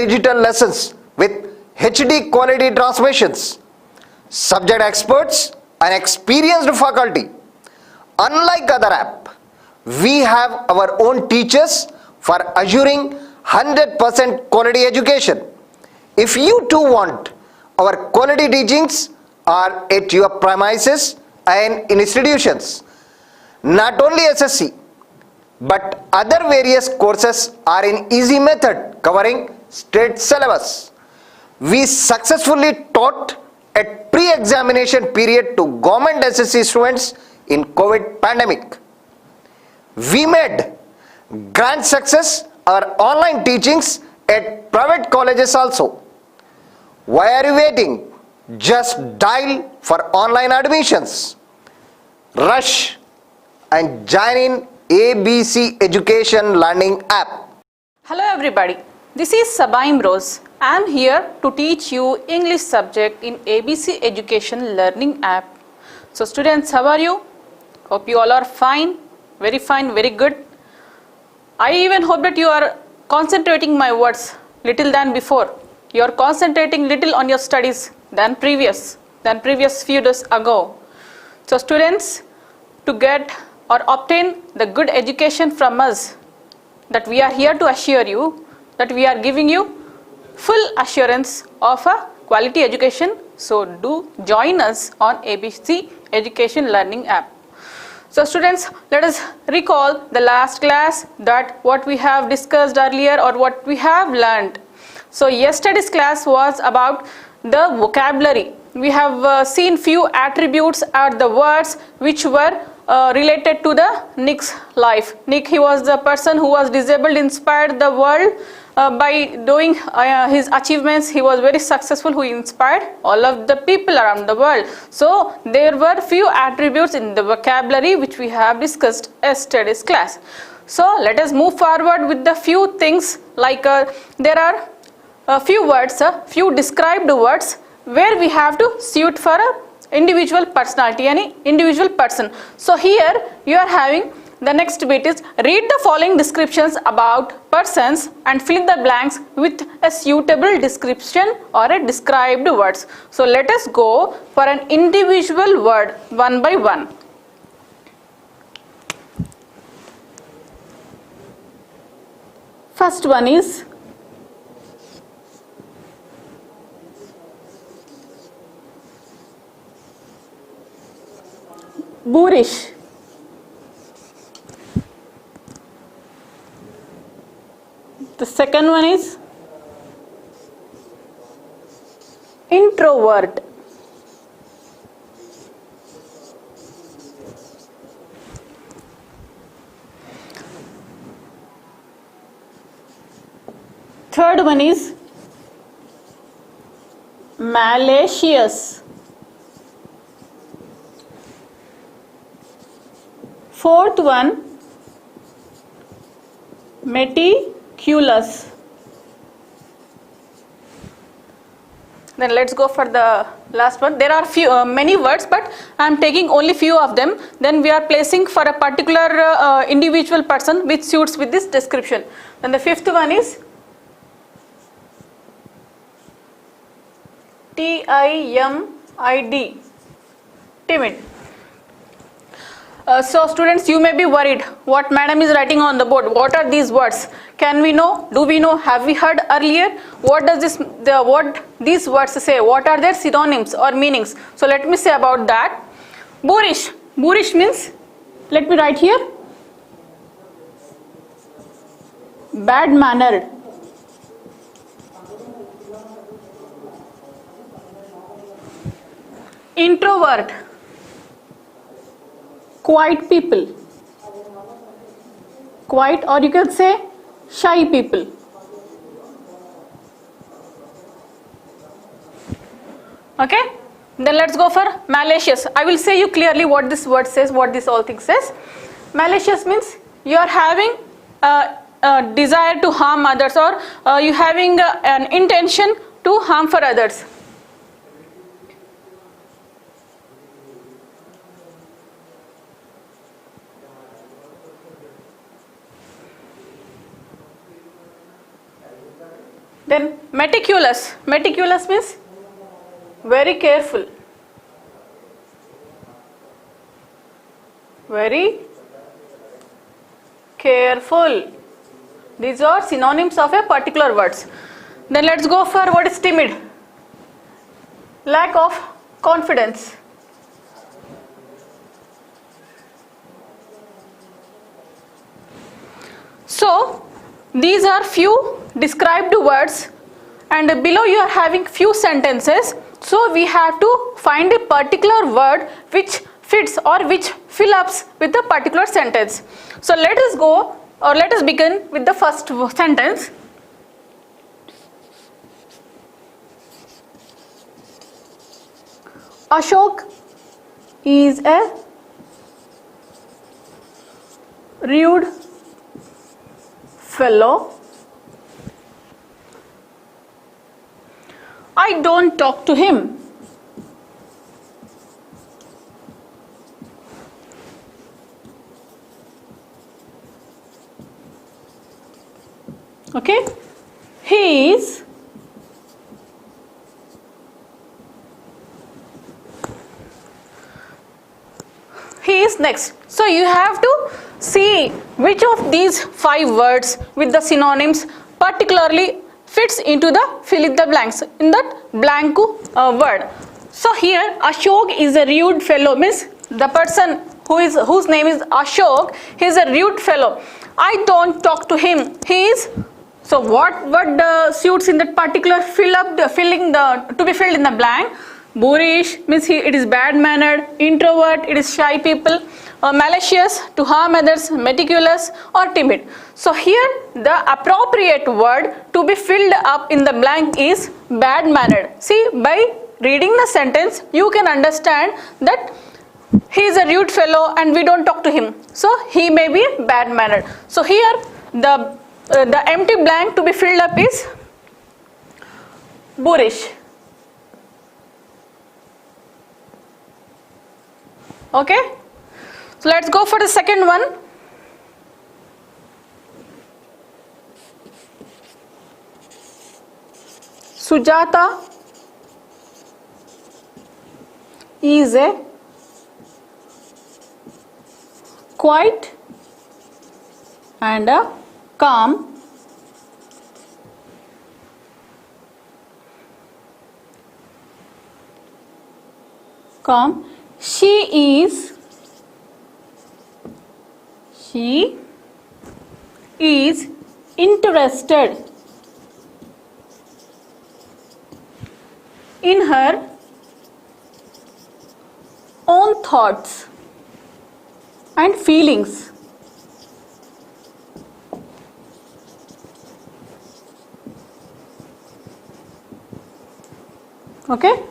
digital lessons with HD quality transmissions, subject experts and experienced faculty. Unlike other apps, we have our own teachers for assuring 100% quality education. If you too want our quality teachings are at your premises and institutions, not only SSC, but other various courses are in easy method covering state syllabus. We successfully taught at pre-examination period to government SSC students in COVID pandemic. We made grand success our online teachings at private colleges also. Why are you waiting? Just dial for online admissions. Rush and join in ABC Education Learning app. Hello everybody, this is Sabaim Rose. I am here to teach you English subject in ABC Education Learning app. So students, how are you? Hope you all are fine, very good. I even hope that you are concentrating my words little than before. You are concentrating little on your studies than previous few days ago. So students, to get or obtain the good education from us, that we are here to assure you that we are giving you full assurance of a quality education. So do join us on ABC Education Learning app. So students, let us recall the last class, that what we have discussed earlier or what we have learned. So yesterday's class was about the vocabulary. We have seen few attributes or the words which were related to the Nick's life. Nick, he was the person who was disabled, inspired the world by doing his achievements. He was very successful, who inspired all of the people around the world. So there were few attributes in the vocabulary which we have discussed yesterday's class. So let us move forward with the few things, like there are a few words, few described words where we have to suit for a individual personality, any individual person. So here you are having the next bit is, read the following descriptions about persons and fill the blanks with a suitable description or a described words. So let us go for an individual word one by one. First one is boorish. The second one is introvert. Third one is malicious. Fourth one, meticulous. Then let's go for the last one. There are many words, but I am taking only few of them. Then we are placing for a particular individual person which suits with this description. Then the fifth one is timid, timid. So students, you may be worried what madam is writing on the board. What are these words? Can we know? Do we know? Have we heard earlier? What does what these words say? What are their synonyms or meanings? So let me say about that. Boorish. Boorish means, let me write here, bad mannered. Introvert, quiet people, quiet, or you can say shy people. Okay, then let's go for malicious. I will say you clearly what this word says, what this all thing says. Malicious means you are having a desire to harm others, or you having an intention to harm for others. Then meticulous. Meticulous means very careful. Very careful. These are synonyms of a particular words. Then let's go for what is timid. Lack of confidence. So these are few described words, and below you are having few sentences. So we have to find a particular word which fits or which fill ups with a particular sentence. So let us go, or let us begin with the first sentence. Ashok is a rude fellow. I don't talk to him. Okay, he is next. So you have to see which of these 5 words with the synonyms particularly fits into the fill in the blanks in that blank word. So here Ashok is a rude fellow means the person whose name is Ashok, he is a rude fellow. I don't talk to him. He is, so what suits in that particular to be filled in the blank. Boorish means it is bad mannered, introvert it is shy people, malicious to harm others, meticulous or timid. So here the appropriate word to be filled up in the blank is bad mannered. See, by reading the sentence you can understand that he is a rude fellow and we don't talk to him, so he may be bad mannered. So here the empty blank to be filled up is boorish. Okay, so let's go for the second one. Sujata is a quiet and a calm she is interested in her own thoughts and feelings. Okay,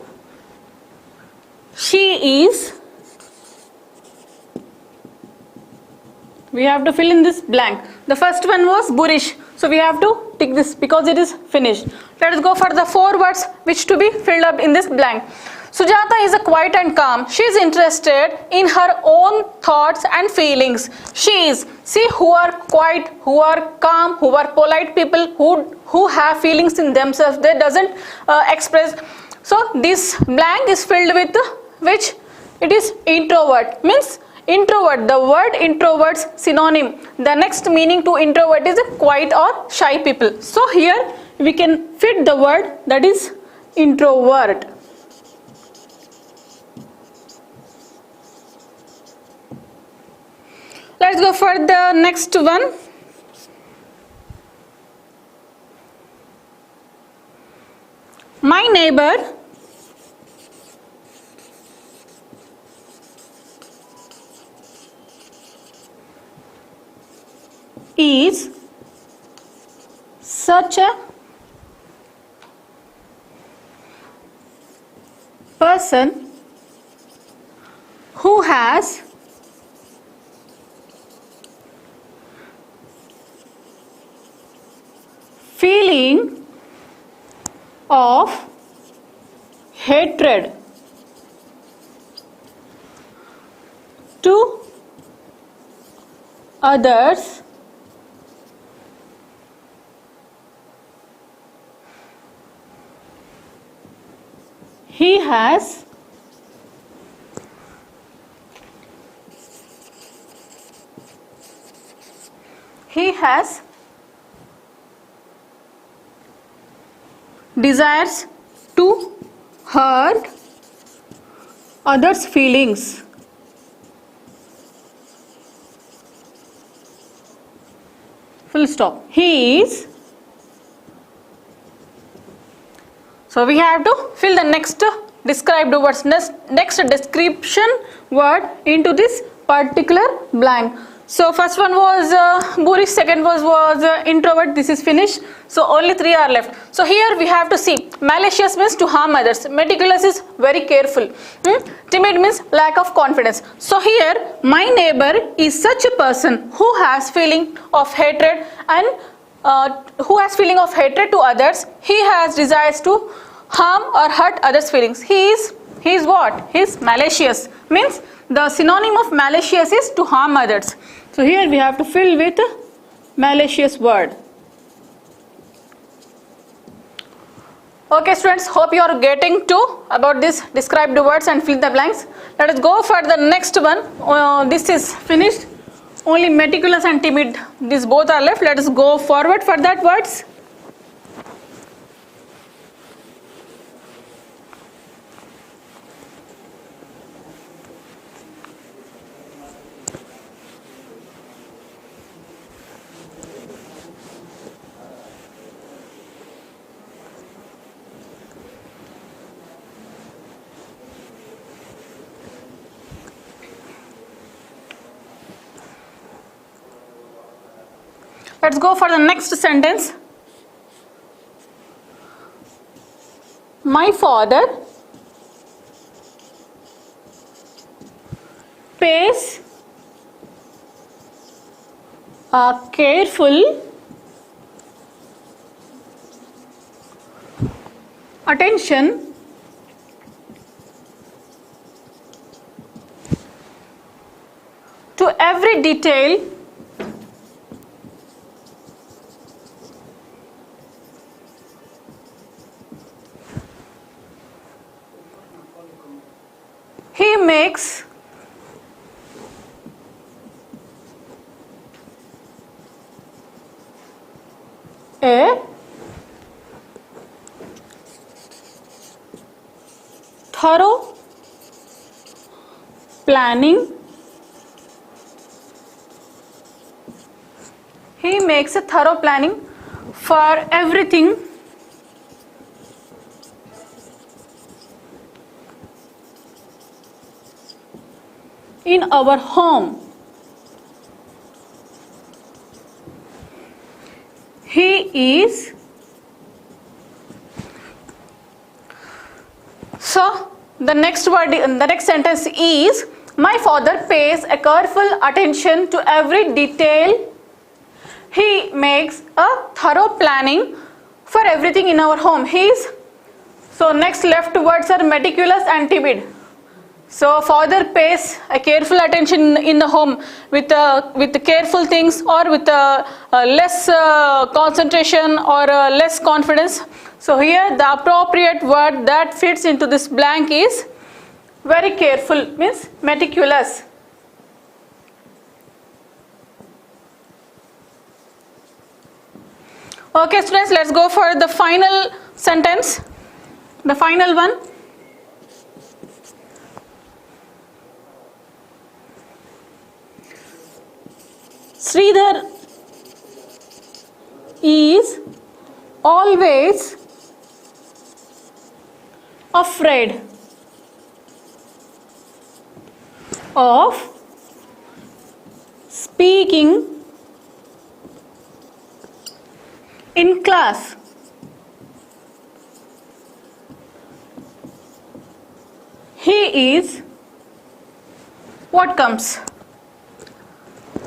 she is, we have to fill in this blank. The first one was boorish, so we have to tick this because it is finished. Let us go for the 4 words which to be filled up in this blank. Sujata is a quiet and calm. She is interested in her own thoughts and feelings. She is, see, who are quiet, who are calm, who are polite people, who have feelings in themselves, they doesn't express. So this blank is filled with which? It is introvert, means introvert, the word introvert's synonym. The next meaning to introvert is quiet or shy people. So here we can fit the word that is introvert. Let's go for the next one. My neighbor is such a person who has feeling of hatred to others He has desires to hurt others' feelings. Full stop. He is. So we have to fill the next described words, next description word into this particular blank. So first one was boorish, second was introvert. This is finished. So only 3 are left. So here we have to see malicious means to harm others. Meticulous is very careful. Timid means lack of confidence. So here my neighbor is such a person who has feeling of hatred and who has feeling of hatred to others. He has desires to harm or hurt others' feelings. He is what? He is malicious. Means the synonym of malicious is to harm others. So here we have to fill with malicious word. Okay students, hope you are getting to about this described words and fill the blanks. Let us go for the next one. This is finished. Only meticulous and timid, these both are left. Let us go forward for that words. Let's go for the next sentence. My father pays careful attention to every detail he makes a thorough planning. He makes a thorough planning for everything in our home. He is. So the next word, the next sentence is, my father pays a careful attention to every detail. He makes a thorough planning for everything in our home. He is. So next left words are meticulous and timid. So father pays a careful attention in the home with careful things or with less concentration or less confidence. So here the appropriate word that fits into this blank is very careful, means meticulous. Okay students, let's go for the final sentence, the final one. Sridhar is always afraid of speaking in class. He is what comes?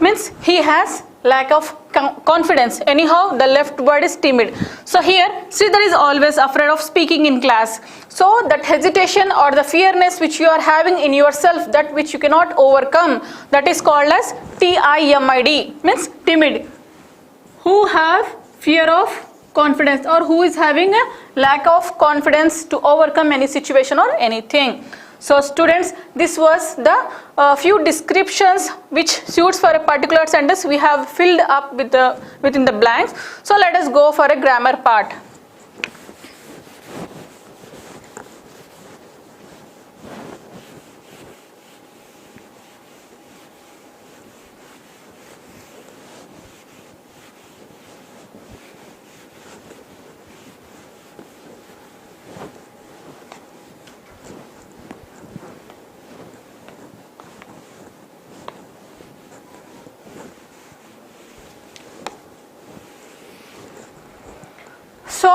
Means he has lack of confidence. Anyhow, the left word is timid. So here Sridhar is always afraid of speaking in class. So that hesitation or the fearness which you are having in yourself, that which you cannot overcome, that is called as TIMID, means timid. Who have fear of confidence, or who is having a lack of confidence to overcome any situation or anything. So students, this was the few descriptions which suits for a particular sentence we have filled up with within the blanks. So let us go for a grammar part. So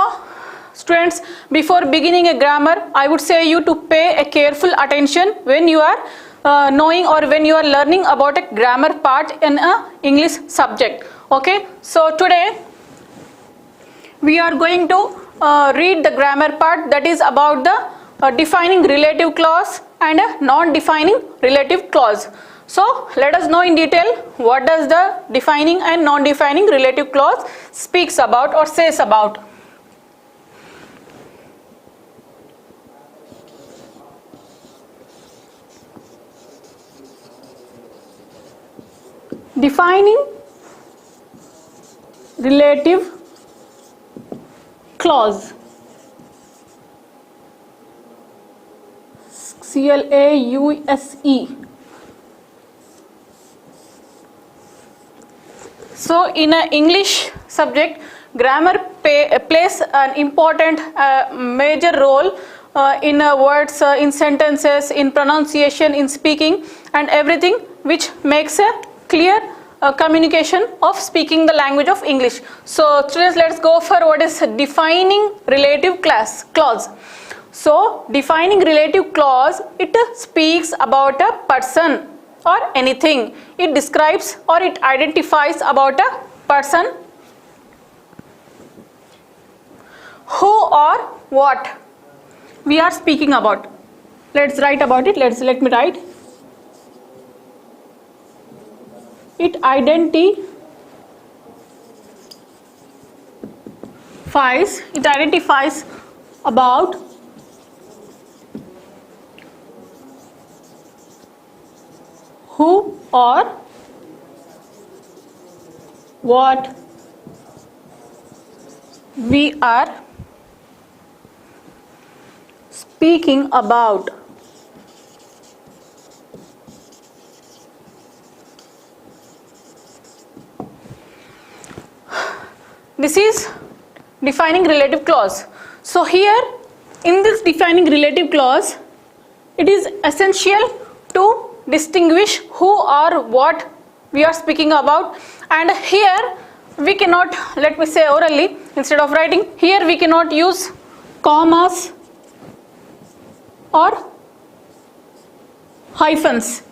students, before beginning a grammar, I would say you to pay a careful attention when you are knowing or when you are learning about a grammar part in a English subject. Okay, so today we are going to read the grammar part, that is about the defining relative clause and a non-defining relative clause. So let us know in detail what does the defining and non-defining relative clause speaks about or says about. Defining relative clause, CLAUSE. So in an English subject, grammar plays an important major role in words, in sentences, in pronunciation, in speaking, and everything which makes a clear communication of speaking the language of English. So students, let's go for what is defining relative clause. So defining relative clause, it speaks about a person or anything. It describes or it identifies about a person, who or what we are speaking about. Let's write about it. Let me write. It identifies about who or what we are speaking about. This is defining relative clause. So here in this defining relative clause, it is essential to distinguish who or what we are speaking about. And here we cannot, let me say orally instead of writing, here we cannot use commas or hyphens,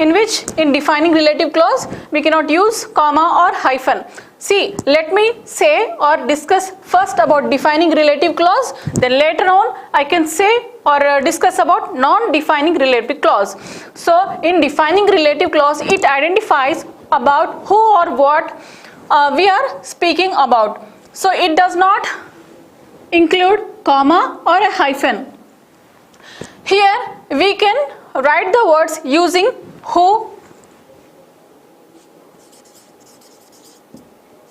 in which in defining relative clause we cannot use comma or hyphen. See, let me say or discuss first about defining relative clause, then later on I can say or discuss about non-defining relative clause. So in defining relative clause, it identifies about who or what we are speaking about. So it does not include comma or a hyphen. Here we can write the words using who,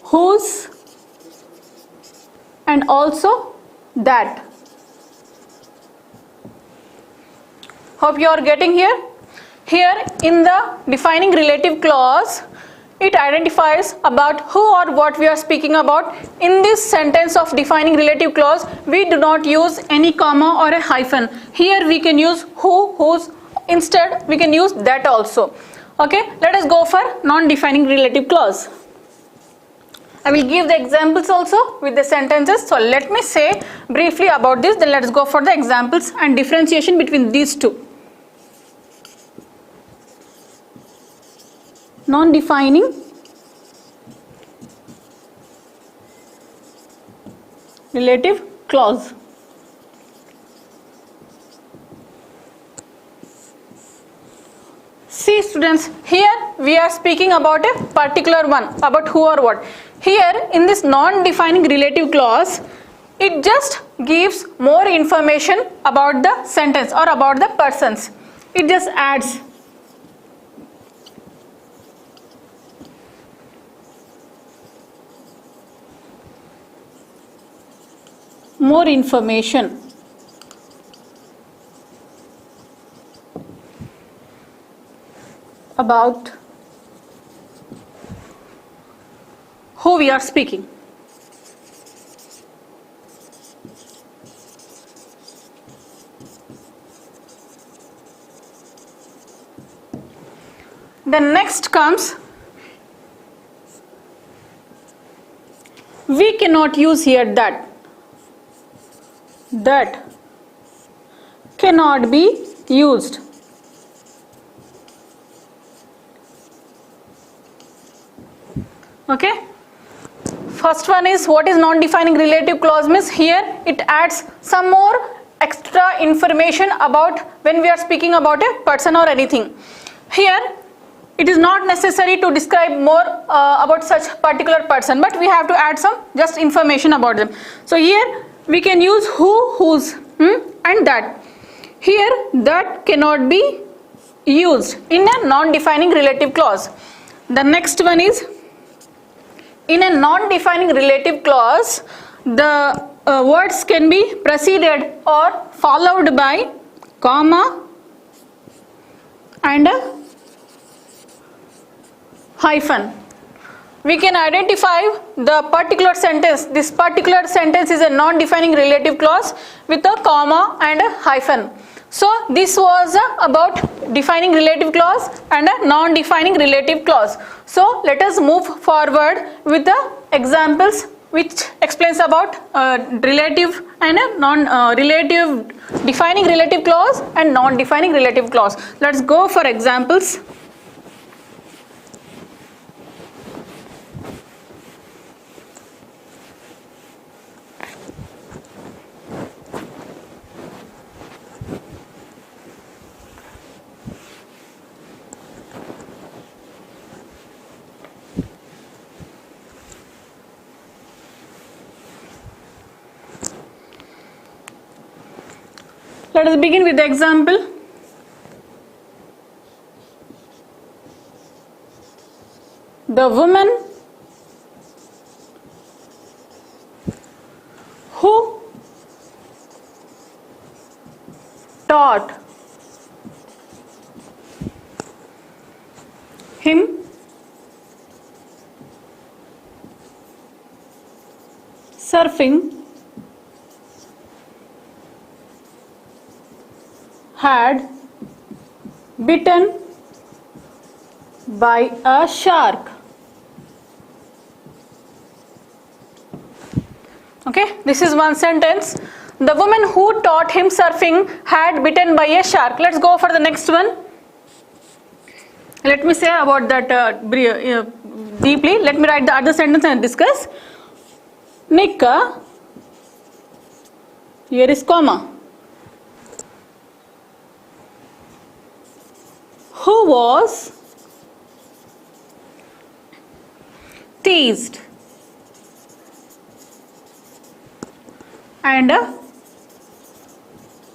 whose, and also that. Hope you are getting here. Here in the defining relative clause, it identifies about who or what we are speaking about. In this sentence of defining relative clause, we do not use any comma or a hyphen. Here we can use who, whose, instead we can use that also. Okay, let us go for non-defining relative clause. I will give the examples also with the sentences. So let me say briefly about this, then let us go for the examples and differentiation between these two. Non-defining relative clause. See students, here we are speaking about a particular one, about who or what. Here in this non-defining relative clause, it just gives more information about the sentence or about the persons. It just adds more information about who we are speaking. Then next comes, we cannot use here that. That cannot be used. Okay. First one is, what is non-defining relative clause means? Here it adds some more extra information about when we are speaking about a person or anything. Here it is not necessary to describe more about such particular person, but we have to add some just information about them. So here we can use who, whose, and that. Here that cannot be used in a non-defining relative clause. The next one is, in a non-defining relative clause, the words can be preceded or followed by comma and a hyphen. We can identify the particular sentence. This particular sentence is a non-defining relative clause with a comma and a hyphen. So this was about defining relative clause and a non-defining relative clause. So let us move forward with the examples which explains about relative and a non-relative, defining relative clause and non-defining relative clause. Let's go for examples. Let us begin with the example. The woman who taught him surfing had bitten by a shark. Okay, this is one sentence. The woman who taught him surfing had bitten by a shark. Let's go for the next one. Let me say about that deeply. Let me write the other sentence and discuss. Nick, here is comma, who was teased and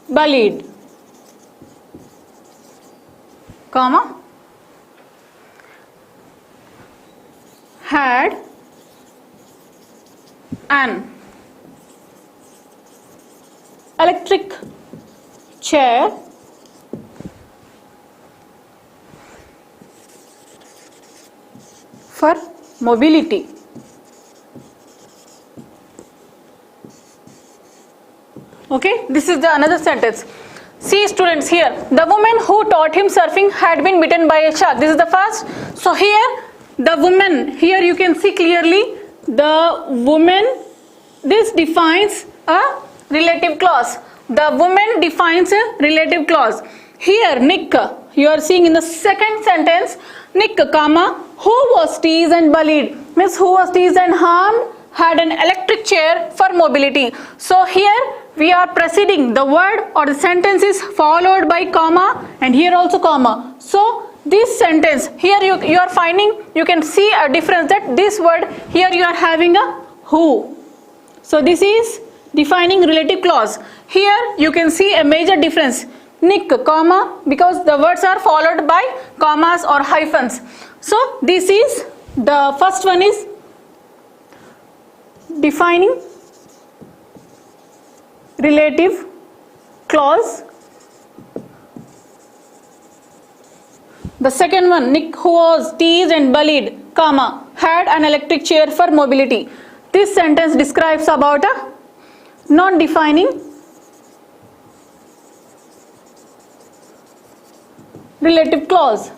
bullied, comma, had an electric chair for mobility. Okay, this is the another sentence. See students, here the woman who taught him surfing had been bitten by a shark. This is the first. So here the woman, here you can see clearly the woman, this defines a relative clause. The woman defines a relative clause. Here Nick, you are seeing in the second sentence, Nick, comma, who was teased and bullied, means who was teased and harmed, had an electric chair for mobility. So here we are preceding the word or the sentence is followed by comma and here also comma. So this sentence, here you are finding, you can see a difference that this word, here you are having a who. So this is defining relative clause. Here you can see a major difference. Nick, comma, because the words are followed by commas or hyphens. So this is, the first one is defining relative clause. The second one, Nick who was teased and bullied, comma, had an electric chair for mobility. This sentence describes about a non-defining relative clause.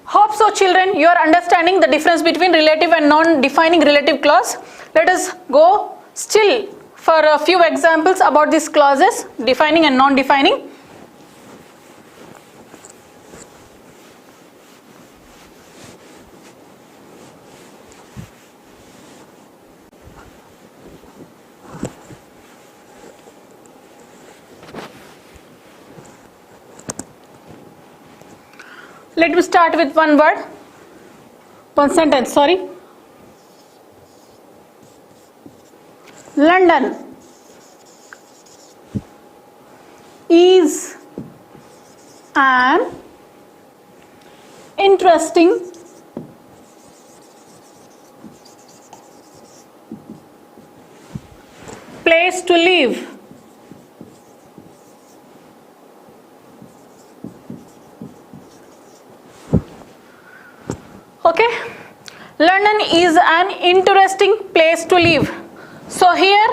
Hope so children, you are understanding the difference between relative and non-defining relative clause. Let us go still for a few examples about these clauses, defining and non-defining. Let me start with one word, one sentence, sorry. London is an interesting place to live. Okay, London is an interesting place to live. So here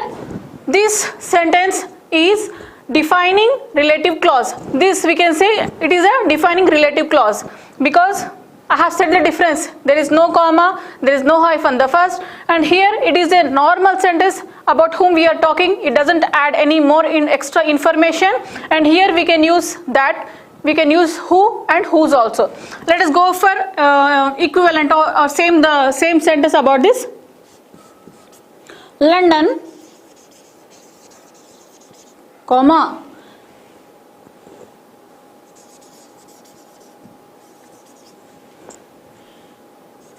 this sentence is defining relative clause. This we can say it is a defining relative clause because I have said the difference. There is no comma, there is no hyphen, the first, and here it is a normal sentence about whom we are talking. It doesn't add any more extra information, and here we can use that. We can use who and whose also. Let us go for equivalent or the same sentence about this. London, comma,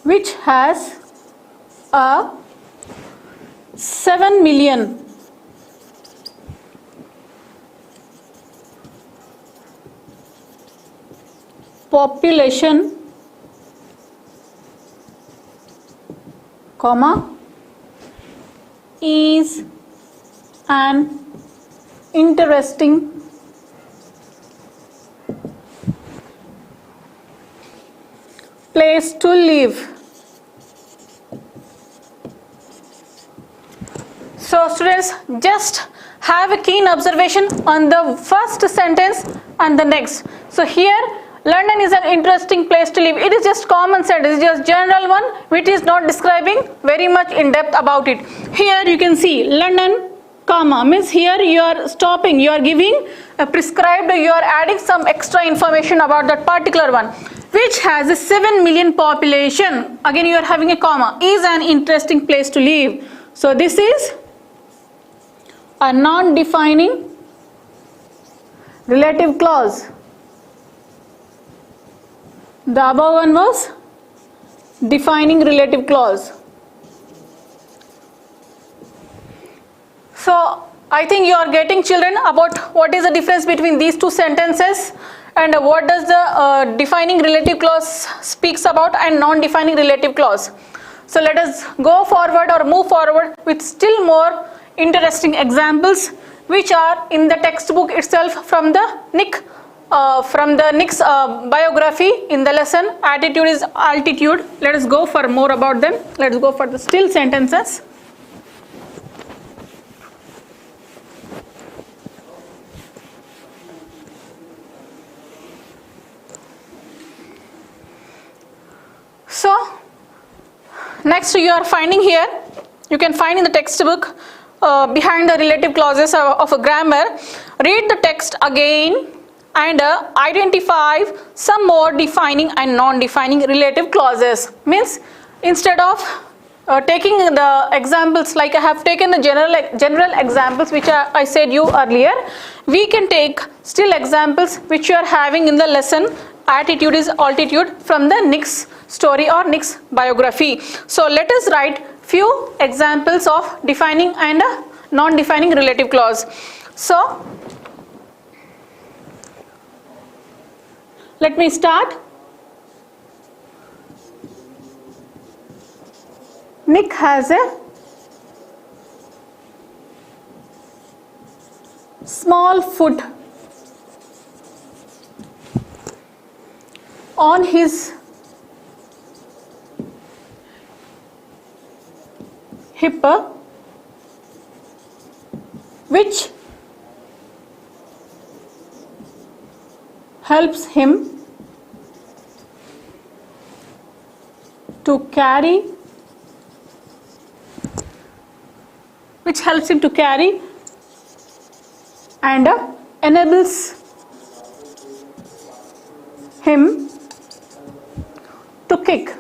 which has a 7 million population, comma, is an interesting place to live. So students, just have a keen observation on the first sentence and the next. So here London is an interesting place to live. It is just common sentence, it is just general one which is not describing very much in depth about it. Here you can see London, comma, means here you are stopping, you are giving a prescribed, you are adding some extra information about that particular one, which has a 7 million population. Again you are having a comma, is an interesting place to live. So this is a non-defining relative clause. The above one was defining relative clause. So I think you are getting, children, about what is the difference between these two sentences and what does the defining relative clause speaks about and non-defining relative clause. So let us go forward or move forward with still more interesting examples which are in the textbook itself from the Nick's biography in the lesson Attitude is Altitude. Let us go for more about them. Let us go for the still sentences. So next you are finding here, you can find in the textbook behind the relative clauses of a grammar. Read the text again and identify some more defining and non-defining relative clauses. Means instead of taking the examples, like I have taken the general examples which I said you earlier, we can take still examples which you are having in the lesson attitude is altitude from the Nick's story or Nick's biography. So let us write few examples of defining and non-defining relative clause. So let me start. Nick has a small foot on his hip, which helps him to carry and enables him to kick.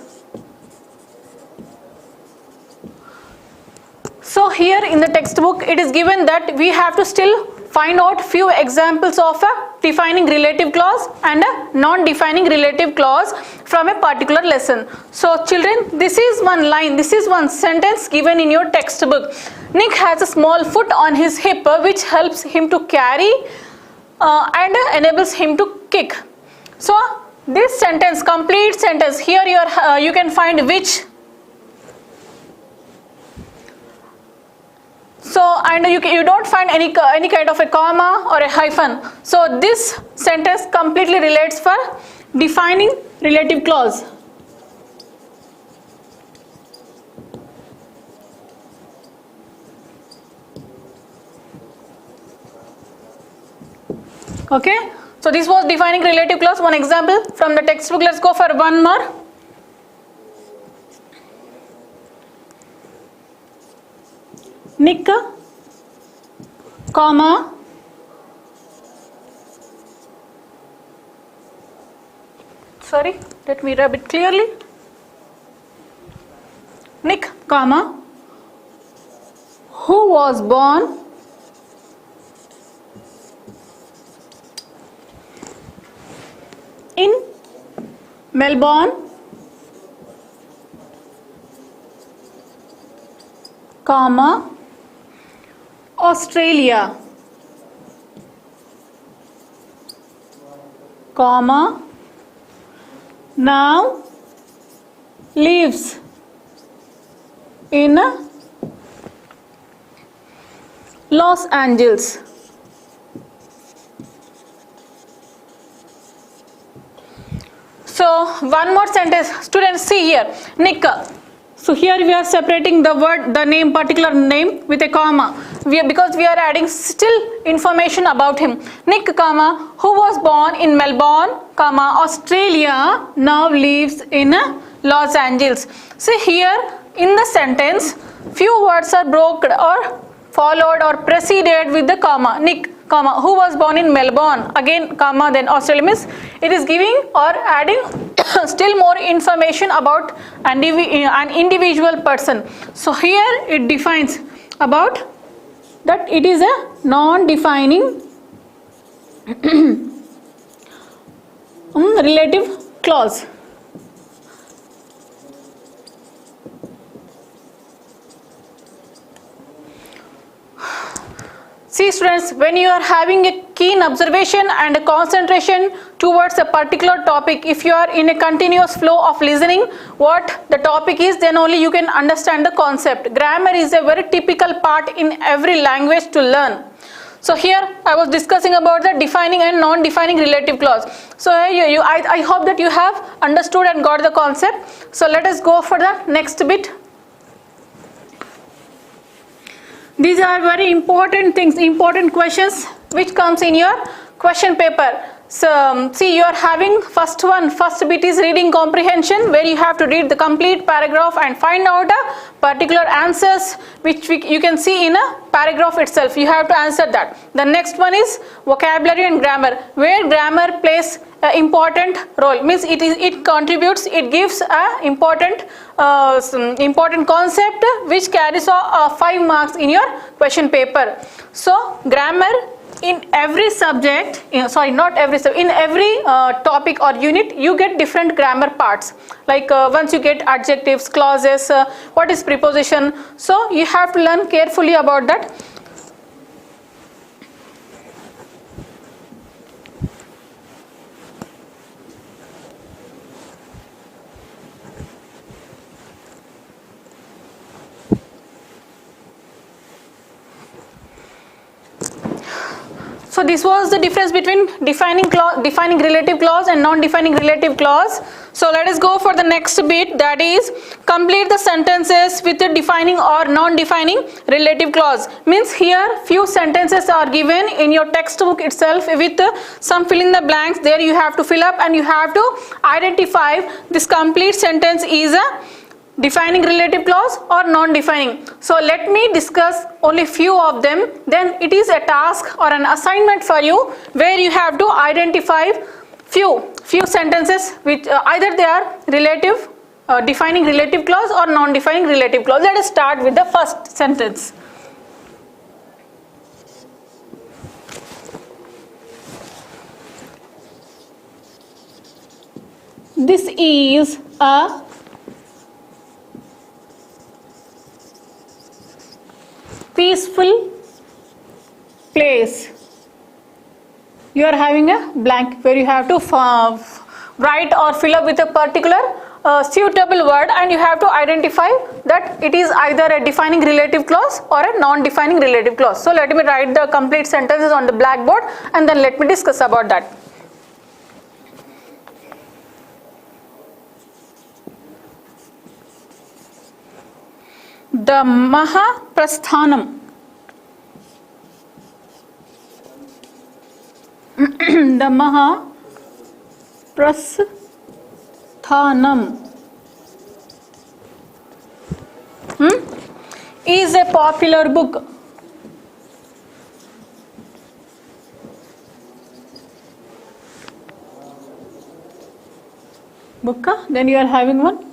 So here in the textbook it is given that we have to still find out few examples of a defining relative clause and a non-defining relative clause from a particular lesson. So children, this is one line, this is one sentence given in your textbook. Nick has a small foot on his hip which helps him to carry and enables him to kick. So this sentence, complete sentence, here you can find which. So, and you don't find any kind of a comma or a hyphen. So this sentence completely relates for defining relative clause. Okay, so this was defining relative clause, one example from the textbook. Let's go for one more. Nick, comma, sorry, let me rub it clearly. Nick, comma, who was born in Melbourne, comma, Australia, comma, now lives in Los Angeles. So one more sentence, students, see here, Nick. So here we are separating the word, the name, particular name with a comma. Because we are adding still information about him. Nick, comma, who was born in Melbourne, comma, Australia, now lives in Los Angeles. See here in the sentence, few words are broken or followed or preceded with the comma. Nick, comma, who was born in Melbourne, again comma, then Australia, means it is giving or adding still more information about an individual person. So here it defines about that it is a non-defining relative clause. See students, when you are having a keen observation and a concentration towards a particular topic, if you are in a continuous flow of listening what the topic is, then only you can understand the concept. Grammar is a very typical part in every language to learn. So here I was discussing about the defining and non-defining relative clause. So I hope that you have understood and got the concept. So let us go for the next bit. These are very important things, important questions which comes in your question paper. So see, you are having first bit is reading comprehension, where you have to read the complete paragraph and find out a particular answers which you can see in a paragraph itself. You have to answer that. The next one is vocabulary and grammar, where grammar plays important role, means it contributes, it gives a important concept which carries 5 marks in your question paper. So grammar in every subject, not every subject, in every topic or unit you get different grammar parts, like once you get adjectives, clauses, what is preposition, so you have to learn carefully about that. So this was the difference between defining relative clause and non-defining relative clause. So let us go for the next bit, that is complete the sentences with the defining or non-defining relative clause. Means here few sentences are given in your textbook itself with some fill in the blanks. There you have to fill up and you have to identify this complete sentence is a defining relative clause or non-defining. So let me discuss only few of them, then it is a task or an assignment for you where you have to identify few sentences which either they are relative defining relative clause or non-defining relative clause. Let us start with the first sentence. This is a peaceful place. You are having a blank where you have to write or fill up with a particular suitable word, and you have to identify that it is either a defining relative clause or a non-defining relative clause. So let me write the complete sentences on the blackboard and then let me discuss about that. The Mahaprasthanam. The Mahaprasthanam is a popular book. Then you are having one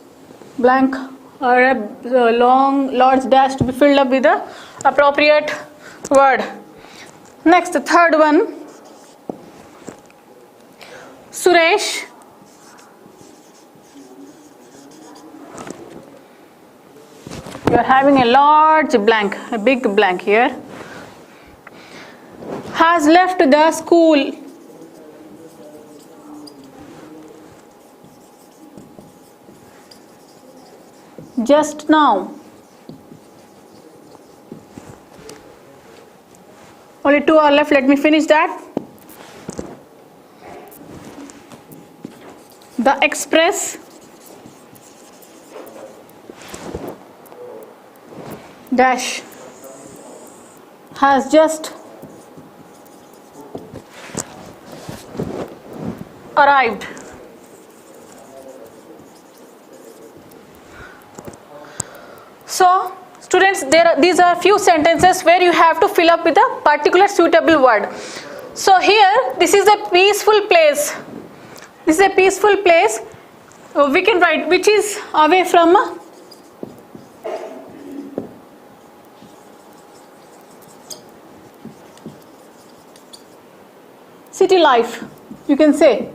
blank or a long large dash to be filled up with the appropriate word. Next, the third one, Suresh you are having a large blank, a big blank here, has left the school. Just now. Only 2 are left, let me finish that. The Express dash has just arrived. So students, these are few sentences where you have to fill up with a particular suitable word. So here, this is a peaceful place. This is a peaceful place. We can write which is away from city life, you can say.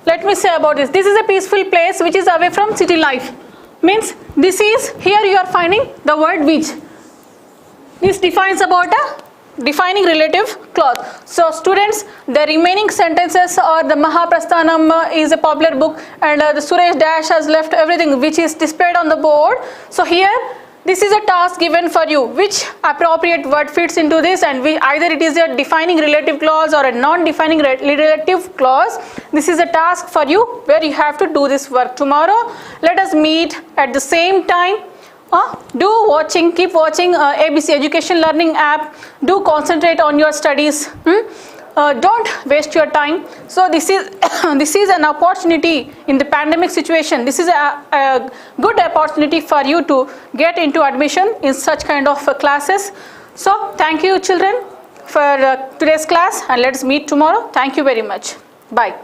Let me say about this. This is a peaceful place which is away from city life. Means this is, here you are finding the word which. This defines about a defining relative clause. So students, the remaining sentences or the Mahaprasthanam is a popular book, and the Suresh dash has left everything which is displayed on the board. So here, this is a task given for you, which appropriate word fits into this, and either it is a defining relative clause or a non-defining relative clause. This is a task for you where you have to do this work. Tomorrow, let us meet at the same time. Keep watching ABC Education Learning app. Do concentrate on your studies. Don't waste your time. So this is this is an opportunity in the pandemic situation. This is a good opportunity for you to get into admission in such kind of classes. So thank you children for today's class, and let's meet tomorrow. Thank you very much. Bye.